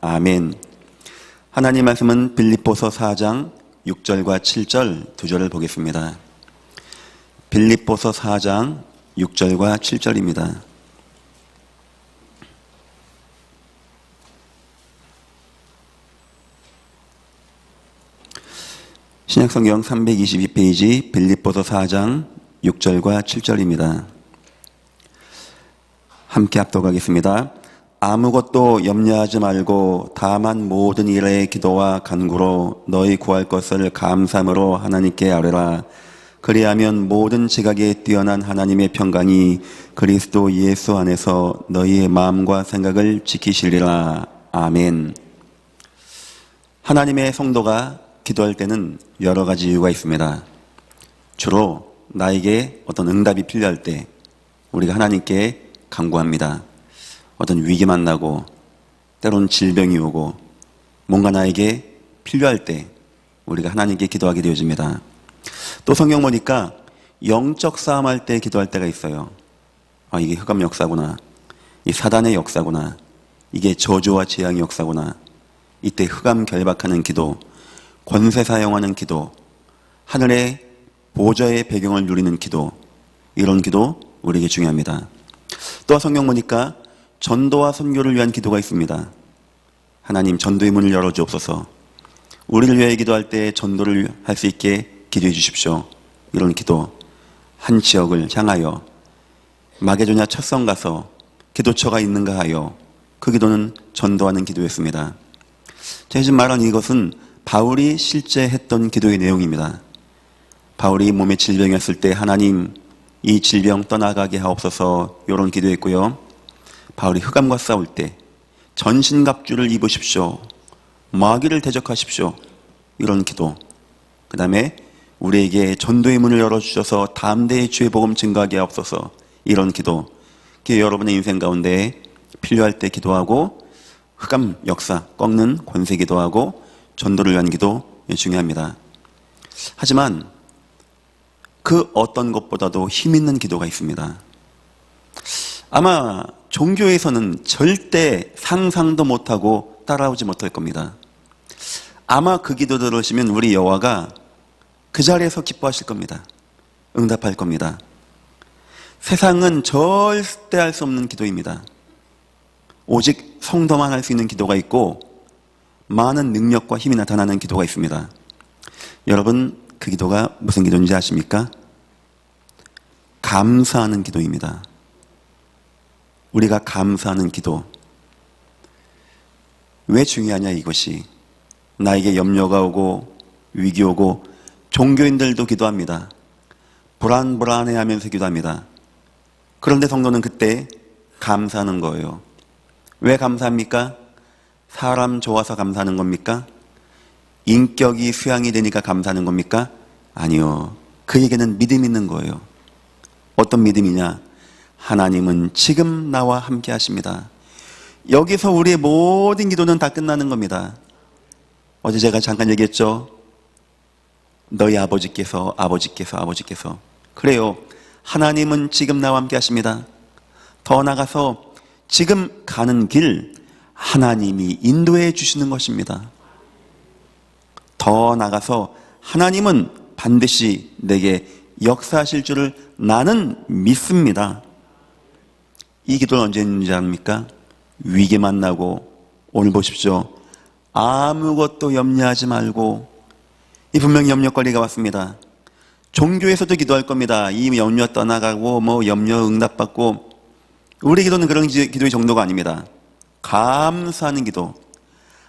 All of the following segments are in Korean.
아멘. 하나님 말씀은 빌립보서 4장 6절과 7절 두 절을 보겠습니다. 빌립보서 4장 6절과 7절입니다. 신약성경 322페이지 빌립보서 4장 6절과 7절입니다. 함께 합독하겠습니다. 아무것도 염려하지 말고 다만 모든 일에 기도와 간구로 너희 구할 것을 감사함으로 하나님께 아뢰라. 그리하면 모든 지각에 뛰어난 하나님의 평강이 그리스도 예수 안에서 너희의 마음과 생각을 지키시리라. 아멘. 하나님의 성도가 기도할 때는 여러 가지 이유가 있습니다. 주로 나에게 어떤 응답이 필요할 때 우리가 하나님께 간구합니다. 어떤 위기 만나고 때로는 질병이 오고 뭔가 나에게 필요할 때 우리가 하나님께 기도하게 되어집니다. 또 성경 보니까 영적 싸움할 때 기도할 때가 있어요. 이게 흑암 역사구나, 이 사단의 역사구나, 이게 저주와 재앙의 역사구나. 이때 흑암 결박하는 기도, 권세 사용하는 기도, 하늘의 보좌의 배경을 누리는 기도, 이런 기도 우리에게 중요합니다. 또 성경 보니까 전도와 선교를 위한 기도가 있습니다. 하나님 전도의 문을 열어주옵소서. 우리를 위해 기도할 때 전도를 할 수 있게 기도해 주십시오. 이런 기도, 한 지역을 향하여 마게도냐 첫성 가서 기도처가 있는가 하여 그 기도는 전도하는 기도였습니다. 제가 지금 말한 이것은 바울이 실제 했던 기도의 내용입니다. 바울이 몸에 질병이었을 때 하나님 이 질병 떠나가게 하옵소서, 이런 기도했고요. 바울이 흑암과 싸울 때 전신갑주를 입으십시오, 마귀를 대적하십시오, 이런 기도. 그 다음에 우리에게 전도의 문을 열어주셔서 담대히 주의 복음 증거하게 하옵소서, 이런 기도. 여러분의 인생 가운데 필요할 때 기도하고 흑암 역사 꺾는 권세 기도하고 전도를 위한 기도 중요합니다. 하지만 그 어떤 것보다도 힘 있는 기도가 있습니다. 아마 종교에서는 절대 상상도 못하고 따라오지 못할 겁니다. 아마 그 기도 들으시면 우리 여호와가 그 자리에서 기뻐하실 겁니다. 응답할 겁니다. 세상은 절대 할 수 없는 기도입니다. 오직 성도만 할 수 있는 기도가 있고 많은 능력과 힘이 나타나는 기도가 있습니다. 여러분, 그 기도가 무슨 기도인지 아십니까? 감사하는 기도입니다. 우리가 감사하는 기도. 왜 중요하냐, 이것이. 나에게 염려가 오고 위기 오고 종교인들도 기도합니다. 불안해하면서 기도합니다. 그런데 성도는 그때 감사하는 거예요. 왜 감사합니까? 사람 좋아서 감사하는 겁니까? 인격이 수양이 되니까 감사하는 겁니까? 아니요. 그에게는 믿음이 있는 거예요. 어떤 믿음이냐? 하나님은 지금 나와 함께 하십니다. 여기서 우리의 모든 기도는 다 끝나는 겁니다. 어제 제가 잠깐 얘기했죠. 너희 아버지께서. 그래요. 하나님은 지금 나와 함께 하십니다. 더 나가서 지금 가는 길 하나님이 인도해 주시는 것입니다. 더 나가서 하나님은 반드시 내게 역사하실 줄을 나는 믿습니다. 이 기도는 언제 있는지 압니까? 위기 만나고, 오늘 보십시오. 아무것도 염려하지 말고, 이 분명히 염려거리가 왔습니다. 종교에서도 기도할 겁니다. 이 염려 떠나가고 염려 응답받고. 우리 기도는 그런 기도의 정도가 아닙니다. 감사하는 기도.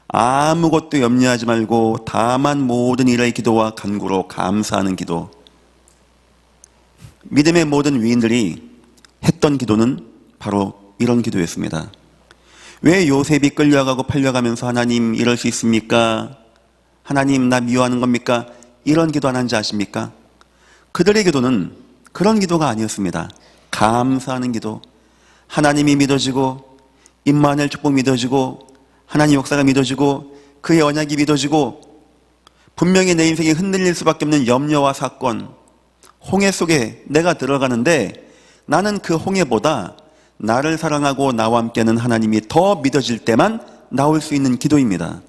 아무것도 염려하지 말고 다만 모든 일의 기도와 간구로 감사하는 기도. 믿음의 모든 위인들이 했던 기도는 바로 이런 기도였습니다. 왜 요셉이 끌려가고 팔려가면서 하나님 이럴 수 있습니까? 하나님 나 미워하는 겁니까? 이런 기도 안 한지 아십니까? 그들의 기도는 그런 기도가 아니었습니다. 감사하는 기도. 하나님이 믿어지고 임마누엘 축복 믿어지고 하나님 역사가 믿어지고 그의 언약이 믿어지고 분명히 내 인생이 흔들릴 수밖에 없는 염려와 사건, 홍해 속에 내가 들어가는데 나는 그 홍해보다 나를 사랑하고 나와 함께하는 하나님이 더 믿어질 때만 나올 수 있는 기도입니다.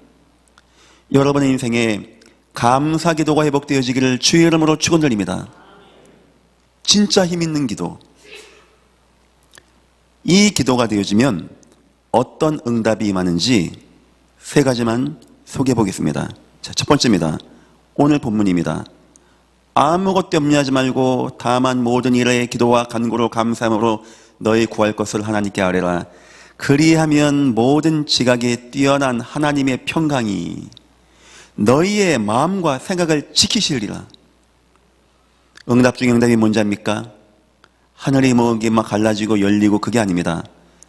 여러분의 인생에 감사 기도가 회복되어지기를 주의 이름으로 축원드립니다. 진짜 힘 있는 기도. 이 기도가 되어지면 어떤 응답이 임하는지 세 가지만 소개해 보겠습니다. 자, 첫 번째입니다. 오늘 본문입니다. 아무것도 염려하지 말고 다만 모든 일에 기도와 간구로 감사함으로 너희 구할 것을 하나님께 아뢰라. 그리하면 모든 지각에 뛰어난 하나님의 평강이 너희의 마음과 생각을 지키시리라. 응답 중에 응답이 뭔지 압니까? 하늘이 뭐게 막 갈라지고 열리고 그게 아닙니다.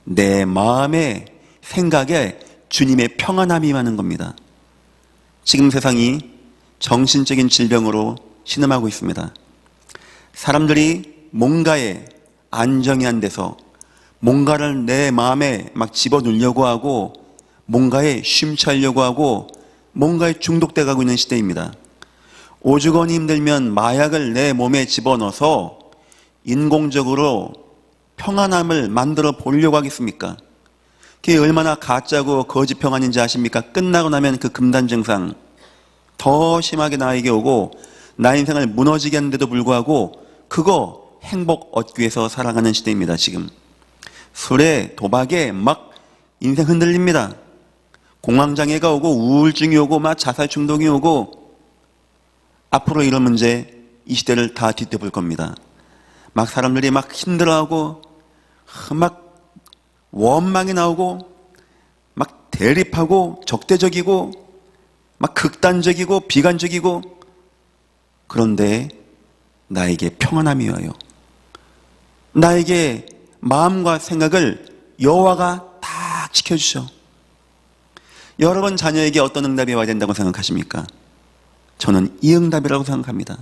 내 마음의 생각에 주님의 평안함이 임하는 겁니다. 지금 세상이 정신적인 질병으로 신음하고 있습니다. 사람들이 뭔가에 안정이 안 돼서 뭔가를 내 마음에 막 집어넣으려고 하고 뭔가에 심취하려고 하고 뭔가에 중독돼 가고 있는 시대입니다. 오죽원이 힘들면 마약을 내 몸에 집어넣어서 인공적으로 평안함을 만들어 보려고 하겠습니까? 그게 얼마나 가짜고 거짓 평안인지 아십니까? 끝나고 나면 그 금단 증상 더 심하게 나에게 오고 나 인생을 무너지게 하는데도 불구하고 그거 행복 얻기 위해서 살아가는 시대입니다. 지금 술에 도박에 막 인생 흔들립니다. 공황장애가 오고 우울증이 오고 막 자살 중독이 오고 앞으로 이런 문제 이 시대를 다 뒤덮을 겁니다. 막 사람들이 막 힘들어하고 막 원망이 나오고 막 대립하고 적대적이고 막 극단적이고 비관적이고 그런데 나에게 평안함이 와요. 나에게 마음과 생각을 여호와가 다 지켜주셔. 여러분 자녀에게 어떤 응답이 와야 된다고 생각하십니까? 저는 이 응답이라고 생각합니다.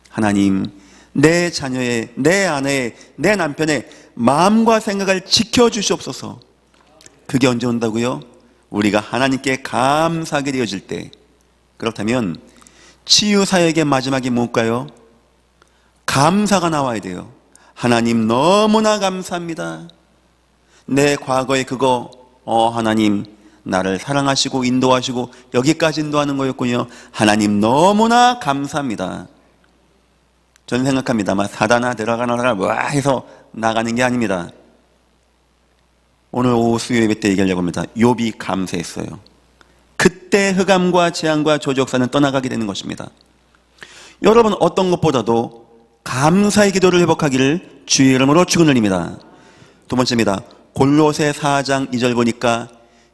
하나님, 내 자녀의, 내 아내의, 내 남편의 마음과 생각을 지켜주시옵소서. 그게 언제 온다고요? 우리가 하나님께 감사하게 되어질 때. 그렇다면 치유사역의 마지막이 뭘까요? 감사가 나와야 돼요. 하나님 너무나 감사합니다. 내 과거에 그거 하나님 나를 사랑하시고 인도하시고 여기까지 인도하는 거였군요. 하나님 너무나 감사합니다. 저는 생각합니다. 막 사다나 들어가나 와 해서 나가는 게 아닙니다. 오늘 오후 수요 예배 때 얘기하려고 합니다. 욥이 감사했어요. 그때 흑암과 재앙과 조지역사는 떠나가게 되는 것입니다. 여러분 어떤 것보다도 감사의 기도를 회복하기를 주의 이름으로 축원드립니다. 두 번째입니다. 골로새 4장 2절 보니까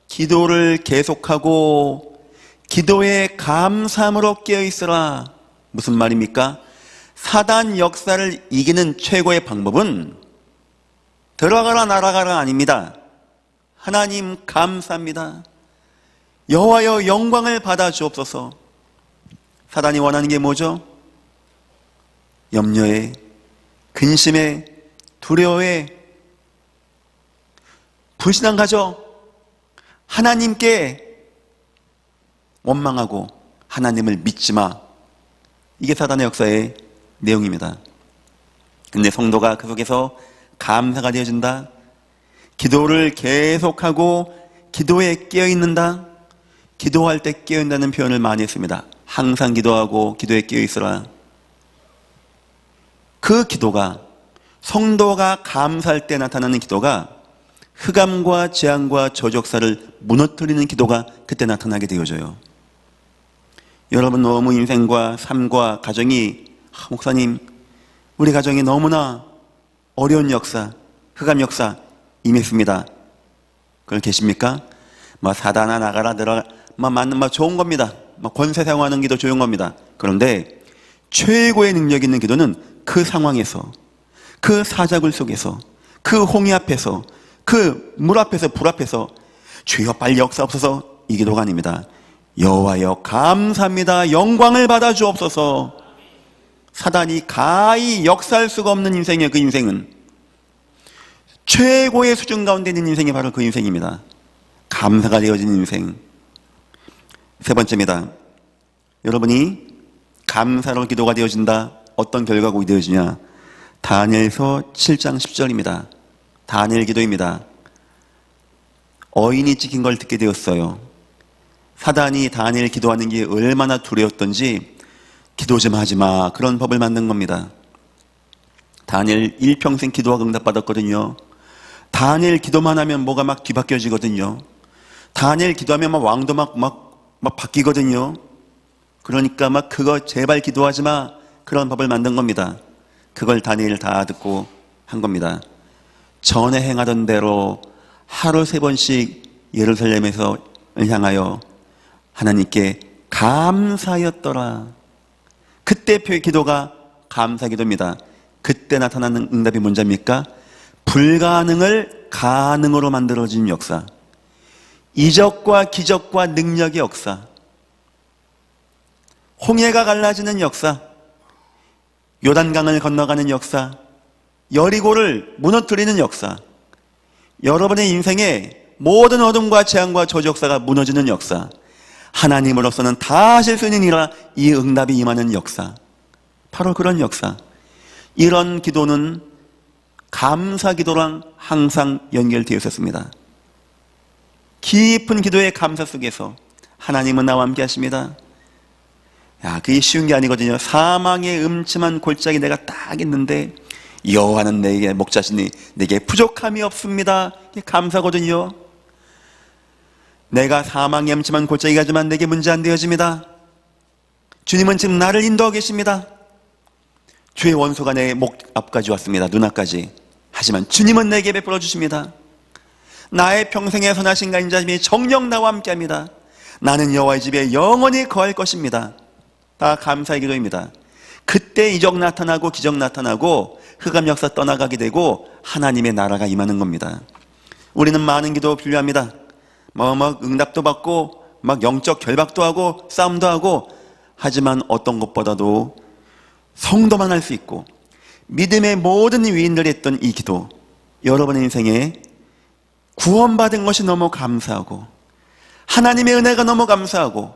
기도를 계속하고 기도에 감사함으로 깨어있으라. 무슨 말입니까? 사단 역사를 이기는 최고의 방법은 들어가라 날아가라 아닙니다. 하나님 감사합니다. 여호와여 영광을 받아 주옵소서. 사단이 원하는 게 뭐죠? 염려에, 근심에, 두려워에, 불신앙 가져 하나님께 원망하고 하나님을 믿지 마. 이게 사단의 역사의 내용입니다. 근데 성도가 그 속에서 감사가 되어진다. 기도를 계속하고 기도에 깨어있는다. 기도할 때 깨어있다는 표현을 많이 했습니다. 항상 기도하고 기도에 깨어있으라. 그 기도가 성도가 감사할 때 나타나는 기도가 흑암과 재앙과 저적사를 무너뜨리는 기도가 그때 나타나게 되어져요. 여러분 너무 인생과 삶과 가정이 목사님 우리 가정이 너무나 어려운 역사, 흑암 역사 임했습니다. 그걸 계십니까? 사다나 나가라 들어가 맞는 좋은 겁니다. 권세 사용하는 기도 좋은 겁니다. 그런데 최고의 능력 있는 기도는 그 상황에서, 그 사자굴 속에서, 그 홍해 앞에서, 그 물 앞에서, 불 앞에서 주여 빨리 역사옵소서 이 기도가 아닙니다. 여호와여 감사합니다. 영광을 받아 주옵소서. 사단이 가히 역사할 수가 없는 인생이에요. 그 인생은 최고의 수준 가운데 있는 인생이 바로 그 인생입니다. 감사가 되어진 인생. 세 번째입니다. 여러분이 감사로 기도가 되어진다. 어떤 결과가 되어지냐? 다니엘서 7장 10절입니다. 다니엘 기도입니다. 어인이 찍힌 걸 듣게 되었어요. 사단이 다니엘 기도하는 게 얼마나 두려웠던지 기도 좀 하지 마, 그런 법을 만든 겁니다. 다니엘 일평생 기도가 응답받았거든요. 다니엘 기도만 하면 뭐가 막 뒤바뀌어지거든요. 다니엘 기도하면 막 왕도 막 바뀌거든요. 그러니까 막 그거 제발 기도하지 마, 그런 법을 만든 겁니다. 그걸 다니엘 다 듣고 한 겁니다. 전에 행하던 대로 하루 3번씩 예루살렘에서 향하여 하나님께 감사였더라. 그때 표의 기도가 감사 기도입니다. 그때 나타나는 응답이 뭔지입니까? 불가능을 가능으로 만들어진 역사, 이적과 기적과 능력의 역사, 홍해가 갈라지는 역사, 요단강을 건너가는 역사, 여리고를 무너뜨리는 역사, 여러분의 인생에 모든 어둠과 재앙과 저주 역사가 무너지는 역사, 하나님으로서는 다 하실 수 있느니라 이 응답이 임하는 역사, 바로 그런 역사. 이런 기도는 감사 기도랑 항상 연결되어 있었습니다. 깊은 기도의 감사 속에서 하나님은 나와 함께 하십니다. 그게 쉬운 게 아니거든요. 사망의 음침한 골짜기 내가 딱 있는데 여호와는 내게 목자시니 내게 부족함이 없습니다. 이게 감사거든요. 내가 사망의 음침한 골짜기 가지만 내게 문제 안 되어집니다. 주님은 지금 나를 인도하고 계십니다. 주의 원수가 내 목 앞까지 왔습니다. 눈앞까지. 하지만 주님은 내게 베풀어 주십니다. 나의 평생의 선하신 인자님이 정녕 나와 함께합니다. 나는 여호와의 집에 영원히 거할 것입니다. 다 감사의 기도입니다. 그때 이적 나타나고 기적 나타나고 흑암 역사 떠나가게 되고 하나님의 나라가 임하는 겁니다. 우리는 많은 기도 필요합니다. 막 응답도 받고 막 영적 결박도 하고 싸움도 하고, 하지만 어떤 것보다도 성도만 할 수 있고 믿음의 모든 위인들이 했던 이 기도, 여러분의 인생에 구원받은 것이 너무 감사하고 하나님의 은혜가 너무 감사하고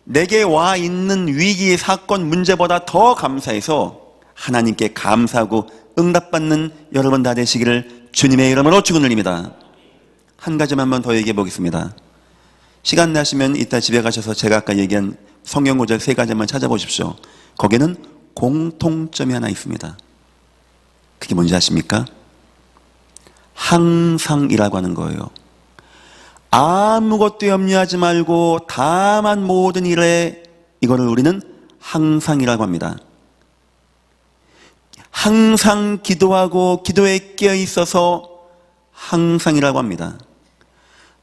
내게 와 있는 위기, 사건, 문제보다 더 감사해서 하나님께 감사하고 응답받는 여러분 다 되시기를 주님의 이름으로 축원드립니다. 한 가지만 한번 더 얘기해 보겠습니다. 시간 나시면 이따 집에 가셔서 제가 아까 얘기한 성경 구절 3가지만 찾아보십시오. 거기에는 공통점이 하나 있습니다. 그게 뭔지 아십니까? 항상이라고 하는 거예요. 아무것도 염려하지 말고 다만 모든 일에, 이거를 우리는 항상이라고 합니다. 항상 기도하고 기도에 깨어 있어서 항상이라고 합니다.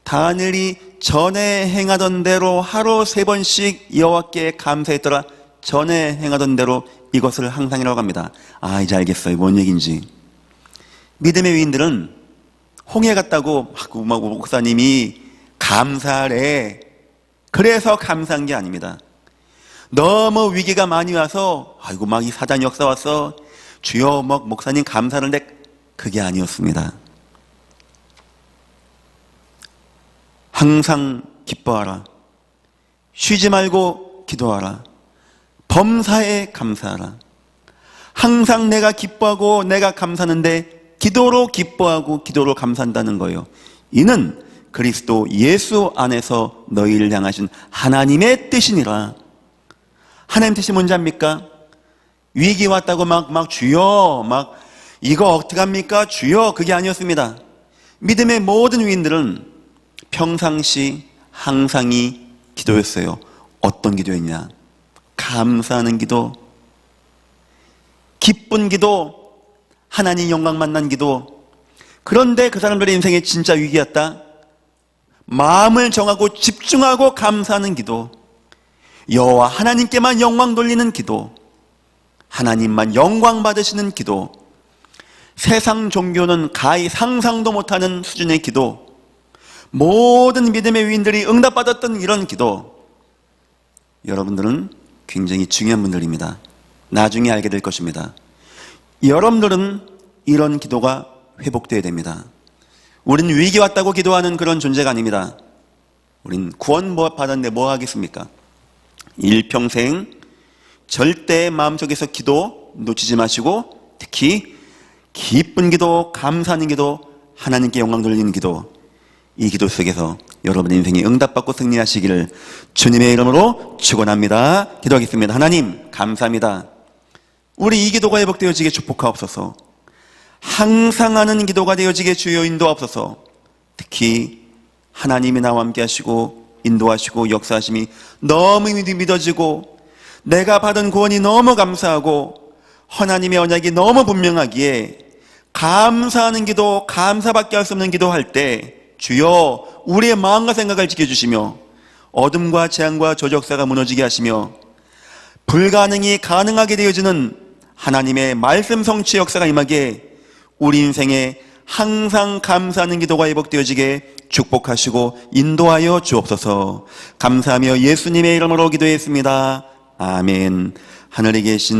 다니엘이 전에 행하던 대로 하루 3번씩 여호와께 감사했더라. 전에 행하던 대로 이것을 항상이라고 합니다. 이제 알겠어요. 뭔 얘기인지. 믿음의 위인들은 홍해 갔다고 막 목사님이 감사하래, 그래서 감사한 게 아닙니다. 너무 위기가 많이 와서 막 이 사단 역사 왔어, 주여 막 목사님 감사하는데, 그게 아니었습니다. 항상 기뻐하라, 쉬지 말고 기도하라, 범사에 감사하라. 항상 내가 기뻐하고 내가 감사하는데 기도로 기뻐하고 기도로 감사한다는 거예요. 이는 그리스도 예수 안에서 너희를 향하신 하나님의 뜻이니라. 하나님 뜻이 뭔지 압니까? 위기 왔다고 막 주여 막 이거 어떡합니까 주여, 그게 아니었습니다. 믿음의 모든 위인들은 평상시 항상이 기도였어요. 어떤 기도였냐? 감사하는 기도, 기쁜 기도, 하나님 영광 만난 기도. 그런데 그 사람들의 인생에 진짜 위기였다. 마음을 정하고 집중하고 감사하는 기도, 여호와 하나님께만 영광 돌리는 기도, 하나님만 영광 받으시는 기도, 세상 종교는 가히 상상도 못하는 수준의 기도, 모든 믿음의 위인들이 응답받았던 이런 기도, 여러분들은 굉장히 중요한 분들입니다. 나중에 알게 될 것입니다. 여러분들은 이런 기도가 회복되어야 됩니다. 우리는 위기 왔다고 기도하는 그런 존재가 아닙니다. 우린 구원 받았는데 뭐 하겠습니까? 일평생 절대 마음속에서 기도 놓치지 마시고, 특히 기쁜 기도, 감사하는 기도, 하나님께 영광 돌리는 기도, 이 기도 속에서 여러분의 인생이 응답받고 승리하시기를 주님의 이름으로 축원합니다. 기도하겠습니다. 하나님 감사합니다. 우리 이 기도가 회복되어지게 축복하옵소서. 항상 하는 기도가 되어지게 주여 인도하옵소서. 특히 하나님이 나와 함께 하시고 인도하시고 역사하심이 너무 믿어지고 내가 받은 구원이 너무 감사하고 하나님의 언약이 너무 분명하기에 감사하는 기도, 감사밖에 할 수 없는 기도할 때 주여 우리의 마음과 생각을 지켜주시며 어둠과 재앙과 조적사가 무너지게 하시며 불가능이 가능하게 되어지는 하나님의 말씀 성취 역사가 임하게 우리 인생에 항상 감사하는 기도가 회복되어지게 축복하시고 인도하여 주옵소서. 감사하며 예수님의 이름으로 기도했습니다. 아멘. 하늘에 계신